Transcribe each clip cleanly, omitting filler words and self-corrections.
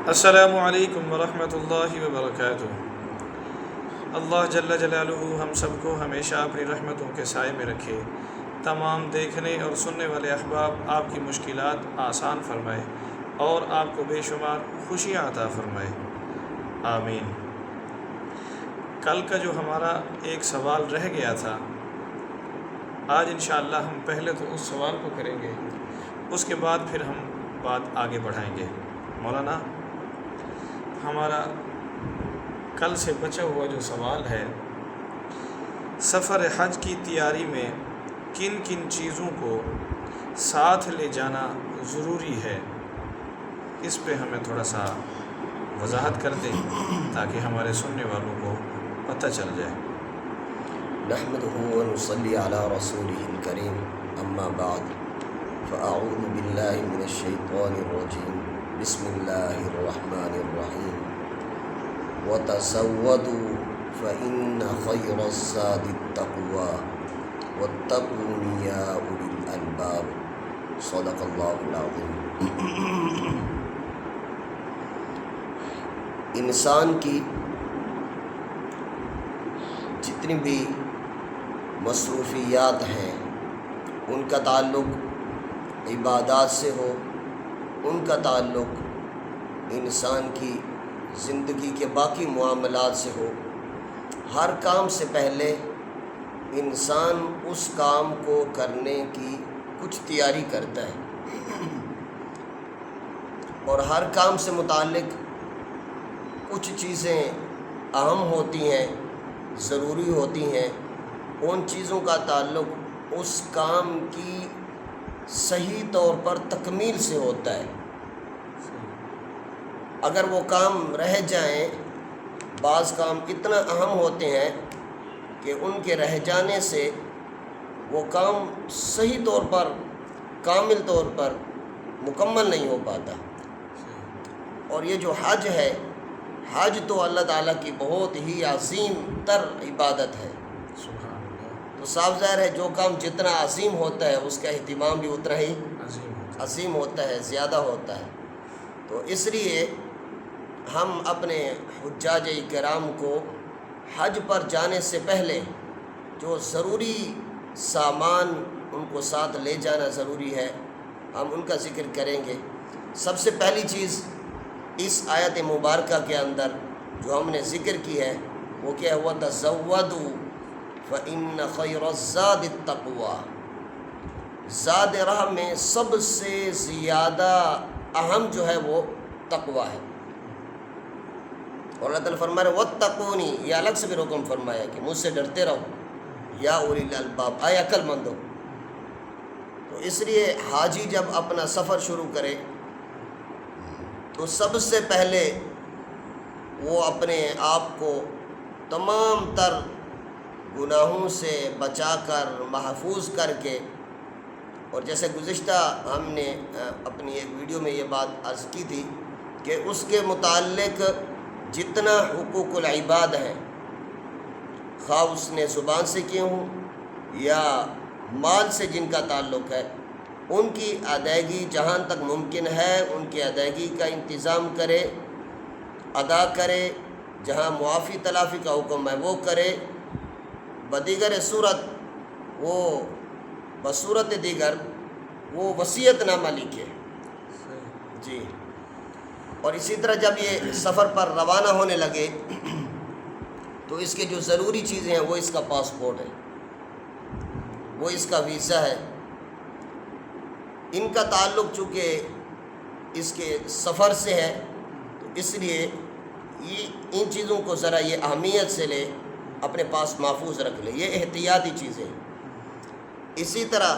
السلام علیکم ورحمۃ اللہ وبرکاتہ۔ اللہ جل جلالہ ہم سب کو ہمیشہ اپنی رحمتوں کے سائے میں رکھے، تمام دیکھنے اور سننے والے احباب آپ کی مشکلات آسان فرمائے اور آپ کو بے شمار خوشیاں عطا فرمائے، آمین۔ کل کا جو ہمارا ایک سوال رہ گیا تھا، آج انشاءاللہ ہم پہلے تو اس سوال کو کریں گے، اس کے بعد پھر ہم بات آگے بڑھائیں گے۔ مولانا، ہمارا کل سے بچا ہوا جو سوال ہے، سفر حج کی تیاری میں کن کن چیزوں کو ساتھ لے جانا ضروری ہے، اس پہ ہمیں تھوڑا سا وضاحت کر دیں تاکہ ہمارے سننے والوں کو پتہ چل جائے۔ نحمده ونصلي على رسوله الكريم اما بعد فاعوذ بالله من الشيطان الرجيم بسم الله الرحمن الرحيم وتزودوا فإن خير الزاد التقوى واتقون يا أولي الألباب صدق الله العظيم۔ انسان کی جتنی بھی مصروفیات ہیں، ان کا تعلق عبادات سے ہو، ان کا تعلق انسان کی زندگی کے باقی معاملات سے ہو، ہر کام سے پہلے انسان اس کام کو کرنے کی کچھ تیاری کرتا ہے، اور ہر کام سے متعلق کچھ چیزیں اہم ہوتی ہیں، ضروری ہوتی ہیں۔ ان چیزوں کا تعلق اس کام کی صحیح طور پر تکمیل سے ہوتا ہے۔ اگر وہ کام رہ جائیں، بعض کام اتنا اہم ہوتے ہیں کہ ان کے رہ جانے سے وہ کام صحیح طور پر، کامل طور پر مکمل نہیں ہو پاتا۔ اور یہ جو حج ہے، حج تو اللہ تعالیٰ کی بہت ہی عظیم تر عبادت ہے۔ تو صاف ظاہر ہے جو کام جتنا عظیم ہوتا ہے اس کا اہتمام بھی اتنا ہی عظیم ہوتا ہے، زیادہ ہوتا ہے۔ تو اس لیے ہم اپنے حجاج کرام کو حج پر جانے سے پہلے جو ضروری سامان ان کو ساتھ لے جانا ضروری ہے، ہم ان کا ذکر کریں گے۔ سب سے پہلی چیز اس آیت مبارکہ کے اندر جو ہم نے ذکر کی ہے وہ کیا ہوا؟ تزودوا فإن خیر الزاد التقوی۔ زاد راہ میں سب سے زیادہ اہم جو ہے وہ تقوی ہے، اور اللہ تعالیٰ فرما رہے واتقونی، یہ الگ سے بھی حکم فرمایا کہ مجھ سے ڈرتے رہو، یا اولی الالباب، آئے عقل مندو۔ تو اس لیے حاجی جب اپنا سفر شروع کرے تو سب سے پہلے وہ اپنے آپ کو تمام تر گناہوں سے بچا کر، محفوظ کر کے، اور جیسے گزشتہ ہم نے اپنی ایک ویڈیو میں یہ بات عرض کی تھی کہ اس کے متعلق جتنا حقوق العباد ہیں، خواہ اس نے زبان سے کیے ہوں یا مال سے جن کا تعلق ہے، ان کی ادائیگی جہاں تک ممکن ہے ان کی ادائیگی کا انتظام کرے، ادا کرے۔ جہاں معافی تلافی کا حکم ہے وہ کرے، بدیگر صورت وہ بصورت دیگر وہ وصیت نامہ لکھے جی۔ اور اسی طرح جب یہ سفر پر روانہ ہونے لگے تو اس کے جو ضروری چیزیں ہیں وہ اس کا پاسپورٹ ہے، وہ اس کا ویزا ہے۔ ان کا تعلق چونکہ اس کے سفر سے ہے تو اس لیے ان چیزوں کو ذرا یہ اہمیت سے لے، اپنے پاس محفوظ رکھ لے، یہ احتیاطی چیزیں۔ اسی طرح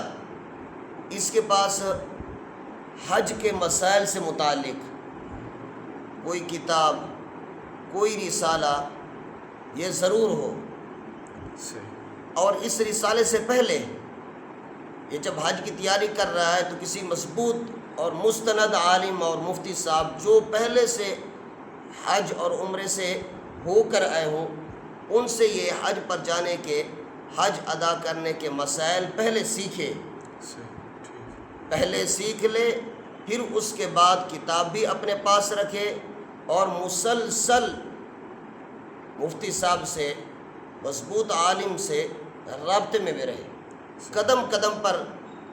اس کے پاس حج کے مسائل سے متعلق کوئی کتاب، کوئی رسالہ یہ ضرور ہو، اور اس رسالے سے پہلے یہ جب حج کی تیاری کر رہا ہے تو کسی مضبوط اور مستند عالم اور مفتی صاحب جو پہلے سے حج اور عمرے سے ہو کر آئے ہوں، ان سے یہ حج پر جانے کے، حج ادا کرنے کے مسائل پہلے سیکھے، پہلے سیکھ لے، پھر اس کے بعد کتاب بھی اپنے پاس رکھے اور مسلسل مفتی صاحب سے، مضبوط عالم سے رابطے میں بھی رہے. قدم قدم پر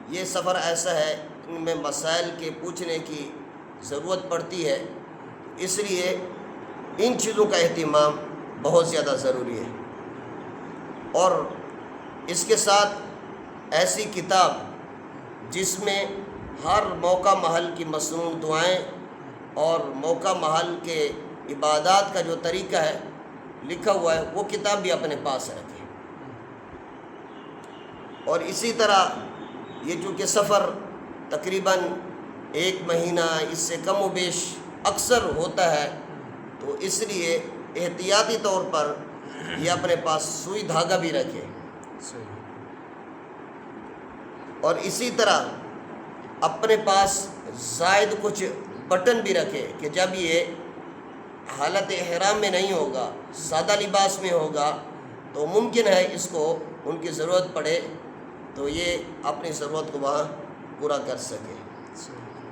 یہ سفر ایسا ہے ان میں مسائل کے پوچھنے کی ضرورت پڑتی ہے، اس لیے ان چیزوں کا اہتمام بہت زیادہ ضروری ہے. اور اس کے ساتھ ایسی کتاب جس میں ہر موقع محل کی مسنون دعائیں اور موقع محل کے عبادات کا جو طریقہ ہے لکھا ہوا ہے، وہ کتاب بھی اپنے پاس رکھیں. اور اسی طرح یہ چونکہ سفر تقریباً 1 مہینہ اس سے کم و بیش اکثر ہوتا ہے، تو اس لیے احتیاطی طور پر یہ اپنے پاس سوئی دھاگا بھی رکھے. اور اسی طرح اپنے پاس زائد کچھ بٹن بھی رکھے کہ جب یہ حالت احرام میں نہیں ہوگا، سادہ لباس میں ہوگا، تو ممکن ہے اس کو ان کی ضرورت پڑے تو یہ اپنی ضرورت کو وہاں پورا کر سکے.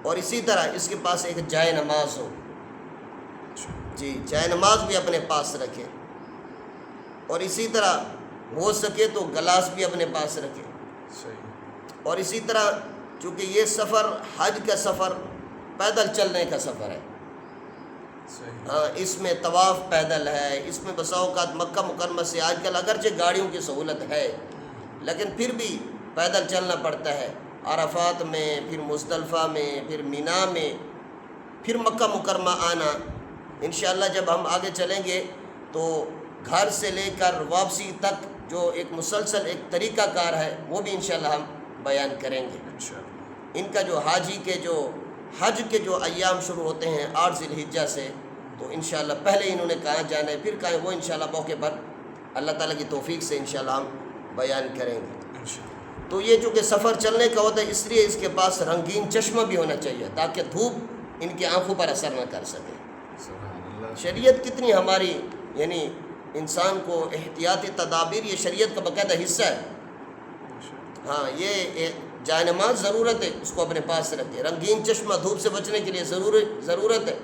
اور اسی طرح اس کے پاس ایک جائے نماز ہو، جی جائے نماز بھی اپنے پاس رکھے. اور اسی طرح ہو سکے تو گلاس بھی اپنے پاس رکھے. اور اسی طرح چونکہ یہ سفر حج کا سفر پیدل چلنے کا سفر ہے، ہاں اس میں طواف پیدل ہے، اس میں بسا اوقات مکہ مکرمہ سے آج کل اگرچہ گاڑیوں کی سہولت ہے لیکن پھر بھی پیدل چلنا پڑتا ہے. عرفات میں، پھر مزدلفہ میں، پھر مینا میں، پھر مکہ مکرمہ آنا. انشاءاللہ جب ہم آگے چلیں گے تو گھر سے لے کر واپسی تک جو ایک مسلسل ایک طریقہ کار ہے وہ بھی انشاءاللہ ہم بیان کریں گے. ان کا جو حج کے جو ایام شروع ہوتے ہیں 8 ذی الحجہ سے، تو انشاءاللہ پہلے انہوں نے کہاں جانا ہے، پھر کہاں، وہ انشاءاللہ موقع پر اللہ تعالیٰ کی توفیق سے انشاءاللہ ہم بیان کریں گے. تو یہ چونکہ سفر چلنے کا ہوتا ہے اس لیے اس کے پاس رنگین چشمہ بھی ہونا چاہیے تاکہ دھوپ ان کی آنکھوں پر اثر نہ کر سکے. شریعت کتنی ہماری یعنی انسان کو احتیاطی تدابیر، یہ شریعت کا باقاعدہ حصہ ہے. ہاں یہ جائے نماز ضرورت ہے، اس کو اپنے پاس رکھے. رنگین چشمہ دھوپ سے بچنے کے لیے ضرورت ہے،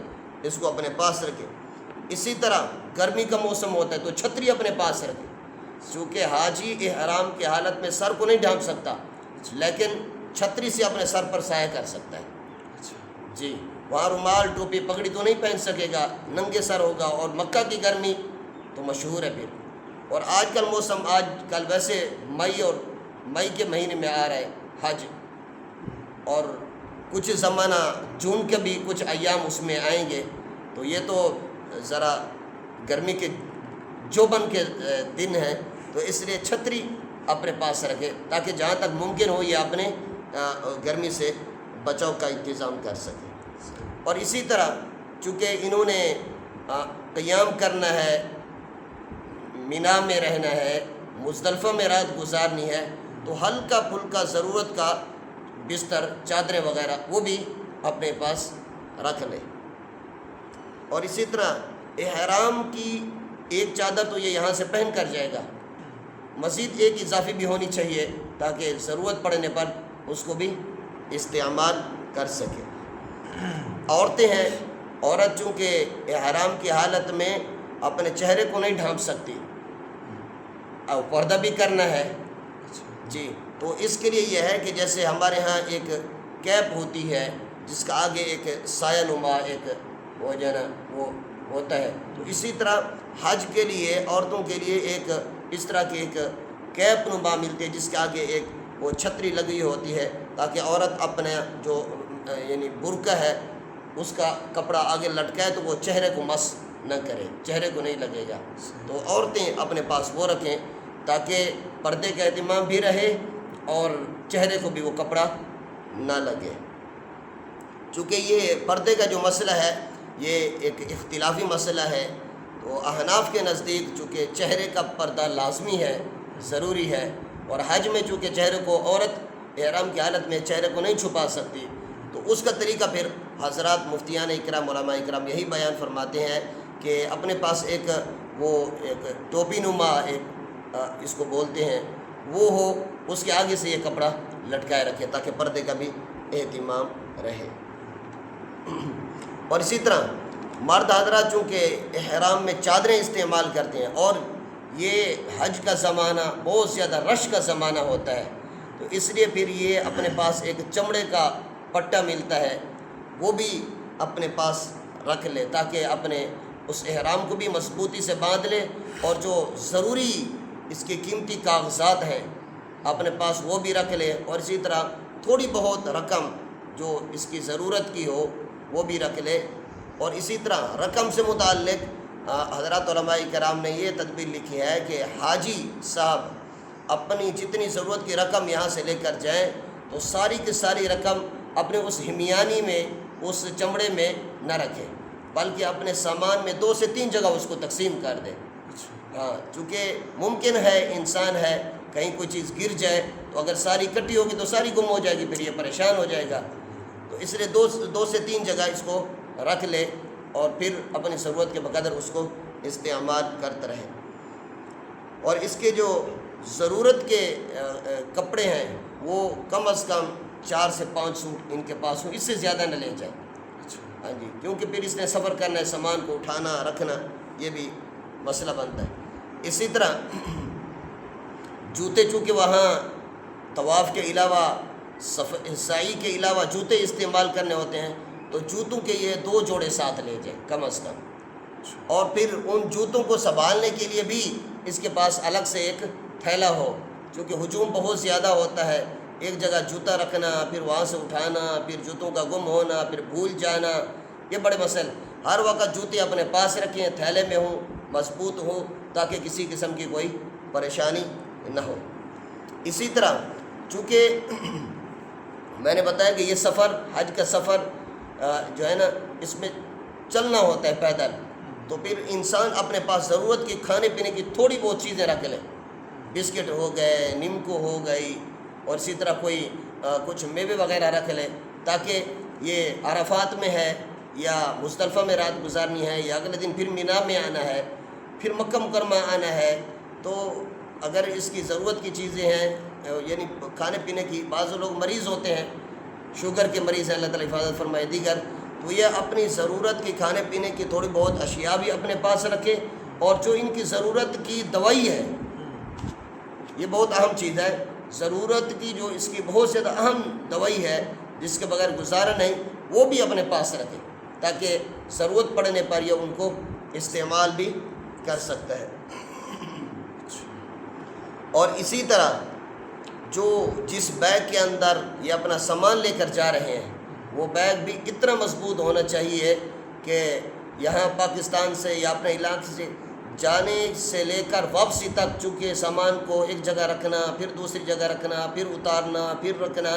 اس کو اپنے پاس رکھے. اسی طرح گرمی کا موسم ہوتا ہے تو چھتری اپنے پاس رکھے. چونکہ حاجی احرام کی حالت میں سر کو نہیں ڈھانپ سکتا لیکن چھتری سے اپنے سر پر سایہ کر سکتا ہے. جی وہاں رومال ٹوپی پگڑی تو نہیں پہن سکے گا، ننگے سر ہوگا. اور مکہ کی گرمی تو مشہور ہے پھر. اور آج کل موسم، آج کل ویسے مئی کے مہینے میں آ رہا ہے حج، اور کچھ زمانہ جون کے بھی کچھ ایام اس میں آئیں گے، تو یہ تو ذرا گرمی کے جوبن کے دن ہیں. تو اس لیے چھتری اپنے پاس رکھے تاکہ جہاں تک ممکن ہو یہ اپنے گرمی سے بچاؤ کا انتظام کر سکے. اور اسی طرح چونکہ انہوں نے قیام کرنا ہے، مینا میں رہنا ہے، مزدلفہ میں رات گزارنی ہے، تو ہلکا پھلکا ضرورت کا بستر، چادریں وغیرہ وہ بھی اپنے پاس رکھ لے. اور اسی طرح احرام کی ایک چادر تو یہ یہاں سے پہن کر جائے گا، مزید ایک اضافی بھی ہونی چاہیے تاکہ ضرورت پڑنے پر اس کو بھی استعمال کر سکے. عورتیں ہیں، عورت چونکہ احرام کی حالت میں اپنے چہرے کو نہیں ڈھانپ سکتی، اور پردہ بھی کرنا ہے. جی تو اس کے لیے یہ ہے کہ جیسے ہمارے ہاں ایک کیپ ہوتی ہے جس کا آگے ایک سایہ نما ایک وہ جو ہے نا وہ ہوتا ہے، تو اسی طرح حج کے لیے عورتوں کے لیے ایک اس طرح کی ایک کیپ نما ملتی ہے جس کے آگے ایک وہ چھتری لگی ہوتی ہے تاکہ عورت اپنے جو یعنی برقع ہے اس کا کپڑا آگے لٹکائے تو وہ چہرے کو مس نہ کرے، چہرے کو نہیں لگے گا. تو عورتیں اپنے پاس وہ رکھیں تاکہ پردے کا اہتمام بھی رہے اور چہرے کو بھی وہ کپڑا نہ لگے. چونکہ یہ پردے کا جو مسئلہ ہے یہ ایک اختلافی مسئلہ ہے، تو احناف کے نزدیک چونکہ چہرے کا پردہ لازمی ہے، ضروری ہے، اور حج میں چونکہ چہرے کو عورت احرام کی حالت میں چہرے کو نہیں چھپا سکتی، تو اس کا طریقہ پھر حضرات مفتیان اکرام، علماء اکرام یہی بیان فرماتے ہیں کہ اپنے پاس ایک ٹوپی نما ایک اس کو بولتے ہیں وہ ہو، اس کے آگے سے یہ کپڑا لٹکائے رکھے تاکہ پردے کا بھی اہتمام رہے. اور اسی طرح مرد حضرات چونکہ احرام میں چادریں استعمال کرتے ہیں اور یہ حج کا زمانہ بہت زیادہ رش کا زمانہ ہوتا ہے، تو اس لیے پھر یہ اپنے پاس ایک چمڑے کا پٹا ملتا ہے، وہ بھی اپنے پاس رکھ لے تاکہ اپنے اس احرام کو بھی مضبوطی سے باندھ لے، اور جو ضروری اس کے قیمتی کاغذات ہیں اپنے پاس وہ بھی رکھ لے، اور اسی طرح تھوڑی بہت رقم جو اس کی ضرورت کی ہو وہ بھی رکھ لے۔ اور اسی طرح رقم سے متعلق حضرات علماء کرام نے یہ تدبیر لکھی ہے کہ حاجی صاحب اپنی جتنی ضرورت کی رقم یہاں سے لے کر جائیں تو ساری کی ساری رقم اپنے اس ہمیانی میں، اس چمڑے میں نہ رکھیں، بلکہ اپنے سامان میں 2 سے 3 جگہ اس کو تقسیم کر دیں۔ ہاں، چونکہ ممکن ہے انسان ہے کہیں کوئی چیز گر جائے تو اگر ساری اکٹھی ہوگی تو ساری گم ہو جائے گی، پھر یہ پریشان ہو جائے گا، تو اس لیے 2 سے 3 جگہ اس کو رکھ لے اور پھر اپنی ضرورت کے بقدر اس کو استعمال کرتا رہے۔ اور اس کے جو ضرورت کے کپڑے ہیں وہ کم از کم 4 سے 5 سوٹ ان کے پاس ہوں، اس سے زیادہ نہ لے جائیں۔ ہاں جی، کیونکہ پھر اس نے سفر کرنا ہے، سامان کو اٹھانا رکھنا یہ بھی مسئلہ بنتا ہے۔ اسی طرح جوتے، چونکہ وہاں طواف کے علاوہ سعی کے علاوہ جوتے استعمال کرنے ہوتے ہیں، تو جوتوں کے یہ 2 جوڑے ساتھ لے جائیں کم از کم، اور پھر ان جوتوں کو سنبھالنے کے لیے بھی اس کے پاس الگ سے ایک تھیلا ہو، کیونکہ ہجوم بہت زیادہ ہوتا ہے، ایک جگہ جوتا رکھنا، پھر وہاں سے اٹھانا، پھر جوتوں کا گم ہونا، پھر بھول جانا، یہ بڑے مسئلے۔ ہر وقت جوتے اپنے پاس رکھیں، تھیلے میں ہوں، مضبوط ہوں، تاکہ کسی قسم کی کوئی پریشانی نہ ہو۔ اسی طرح چونکہ میں نے بتایا کہ یہ سفر، حج کا سفر جو ہے نا، اس میں چلنا ہوتا ہے پیدل، تو پھر انسان اپنے پاس ضرورت کی کھانے پینے کی تھوڑی بہت چیزیں رکھ لے، بسکٹ ہو گئے، نیمکو ہو گئی، اور اسی طرح کوئی کچھ میوے وغیرہ رکھ لے، تاکہ یہ عرفات میں ہے یا مزدلفہ میں رات گزارنی ہے یا اگلے دن پھر مینا میں آنا ہے، پھر مکہ مکرمہ آنا ہے، تو اگر اس کی ضرورت کی چیزیں ہیں یعنی کھانے پینے کی، بعض لوگ مریض ہوتے ہیں، شوگر کے مریض ہیں، اللہ تعالیٰ حفاظت فرمائے، دیگر، تو یہ اپنی ضرورت کی کھانے پینے کی تھوڑی بہت اشیاء بھی اپنے پاس رکھے، اور جو ان کی ضرورت کی دوائی ہے، یہ بہت اہم چیز ہے، ضرورت کی جو اس کی بہت زیادہ اہم دوائی ہے جس کے بغیر گزارا نہیں، وہ بھی اپنے پاس رکھے تاکہ ضرورت پڑنے پر یہ ان کو استعمال بھی کر سکتا ہے۔ اور اسی طرح جو جس بیگ کے اندر یہ اپنا سامان لے کر جا رہے ہیں وہ بیگ بھی اتنا مضبوط ہونا چاہیے کہ یہاں پاکستان سے یا اپنے علاقے سے جانے سے لے کر واپسی تک، چونکہ سامان کو ایک جگہ رکھنا، پھر دوسری جگہ رکھنا، پھر اتارنا، پھر رکھنا،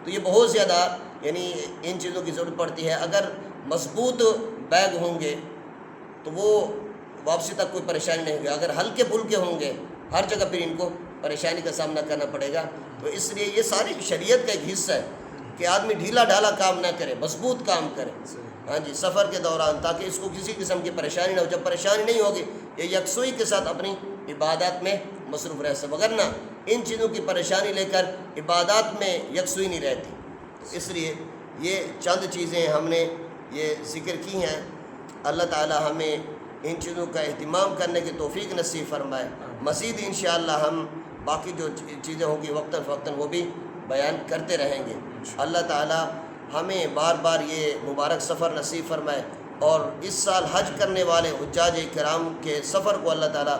تو یہ بہت زیادہ یعنی ان چیزوں کی ضرورت پڑتی ہے۔ اگر مضبوط بیگ ہوں گے تو وہ واپسی تک کوئی پریشانی نہیں ہوگی، اگر ہلکے پھلکے ہوں گے ہر جگہ پھر ان کو پریشانی کا سامنا کرنا پڑے گا۔ تو اس لیے یہ ساری شریعت کا ایک حصہ ہے کہ آدمی ڈھیلا ڈھالا کام نہ کرے، مضبوط کام کرے، ہاں جی، سفر کے دوران، تاکہ اس کو کسی قسم کی پریشانی نہ ہو۔ جب پریشانی نہیں ہوگی یہ یکسوئی کے ساتھ اپنی عبادات میں مصروف رہ سکے، وگرنہ ان چیزوں کی پریشانی لے کر عبادات میں یکسوئی نہیں رہتی۔ اس لیے یہ چند چیزیں ہم نے یہ ذکر کی ہیں۔ اللہ تعالی ہمیں ان چیزوں کا اہتمام کرنے کی توفیق نصیب فرمائے۔ مزید انشاءاللہ ہم باقی جو چیزیں ہوں گی وقتاً فوقتاً وہ بھی بیان کرتے رہیں گے۔ اللہ تعالی ہمیں بار بار یہ مبارک سفر نصیب فرمائے، اور اس سال حج کرنے والے حجاج کرام کے سفر کو اللہ تعالی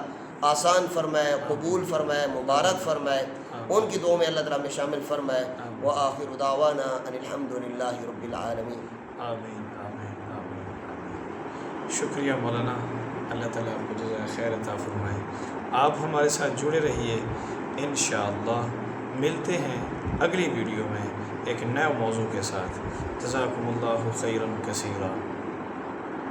آسان فرمائے، قبول فرمائے، مبارک فرمائے، ان کی دعاؤں میں اللہ تعالی میں شامل فرمائے۔ وآخر دعوانا ان الحمدللہ رب العالمین۔ آمین آمین آمین آمین۔ شکریہ مولانا، اللہ تعالیٰ آپ کو جزائے خیر عطا فرمائے۔ آپ ہمارے ساتھ جڑے رہیے، انشاءاللہ ملتے ہیں اگلی ویڈیو میں ایک نئے موضوع کے ساتھ۔ جزاکم اللہ خیرا کثیرا۔